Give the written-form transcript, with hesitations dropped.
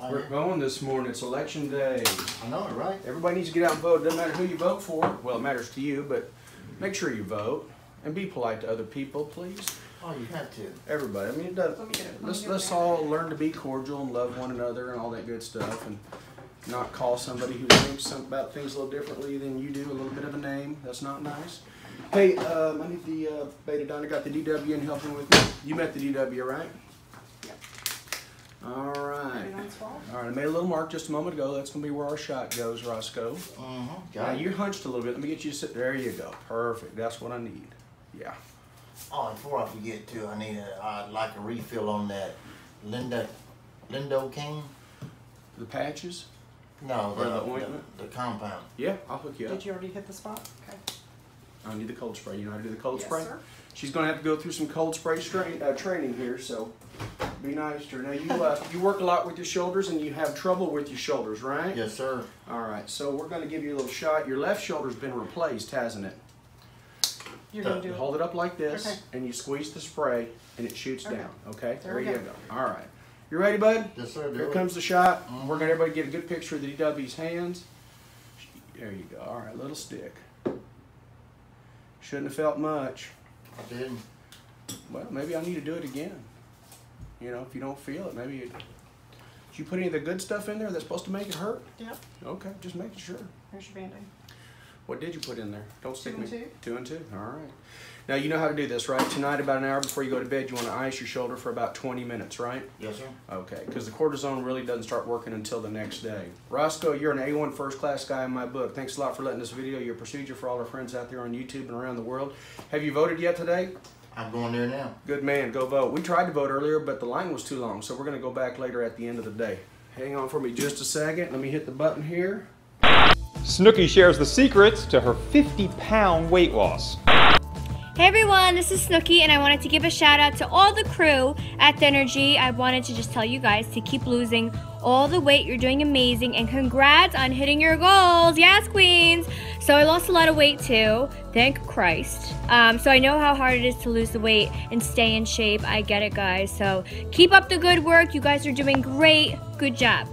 We're going this morning. It's election day. I know it, right? Everybody needs to get out and vote. It doesn't matter who you vote for. Well, it matters to you, but make sure you vote and be polite to other people, please. Oh, you have to. Everybody. I mean, it does. Let's all learn to be cordial and love one another and all that good stuff, and not call somebody who thinks about things a little differently than you do a little bit of a name. That's not nice. Hey, I need the Betadine. I got the DW in helping with me. You met the DW, right? Yep. All right. All right, I made a little mark just a moment ago. That's going to be where our shot goes, Roscoe. Now, you're hunched a little bit. Let me get you to sit. There you go. Perfect. That's what I need. Yeah. Oh, before I forget too, I'd like a refill on that Lidocaine. The patches? No, or the ointment? The compound. Yeah, I'll hook you up. Did you already hit the spot? Okay. I need the cold spray. You know how to do the cold Yes, spray? sir. She's going to have to go through some cold spray training here, so be nice to her. Now, you work a lot with your shoulders, and you have trouble with your shoulders, right? Yes, sir. All right, so we're going to give you a little shot. Your left shoulder's been replaced, hasn't it? You're going to do it. Hold it up like this, Okay. and you squeeze the spray, and it shoots Okay. down, okay? There There we you go. go. All right. You ready, bud? Yes, sir. Here comes the shot. We're going to everybody get a good picture of the DW's hands. There you go. All right, little stick. Shouldn't have felt much. I didn't. Well, maybe I need to do it again. You know, if you don't feel it, maybe did you put any of the good stuff in there that's supposed to make it hurt? Yep. Okay, just making sure. Here's your Band-Aid. What did you put in there? Don't stick 2 and me. 2. 2 and 2. All right. Now you know how to do this, right? Tonight, about an hour before you go to bed, you want to ice your shoulder for about 20 minutes, right? Yes, sir. Okay, because the cortisone really doesn't start working until the next day. Roscoe, you're an A1 first-class guy in my book. Thanks a lot for letting us video your procedure for all our friends out there on YouTube and around the world. Have you voted yet today? I'm going there now. Good man, go vote. We tried to vote earlier, but the line was too long, so we're going to go back later at the end of the day. Hang on for me just a second. Let me hit the button here. Snooki shares the secrets to her 50-pound weight loss. Hey everyone, this is Snooki, and I wanted to give a shout out to all the crew at Energy. I wanted to just tell you guys to keep losing all the weight. You're doing amazing, and congrats on hitting your goals. Yes, queens. So I lost a lot of weight too, thank Christ. So I know how hard it is to lose the weight and stay in shape. I get it, guys. So keep up the good work. You guys are doing great. Good job.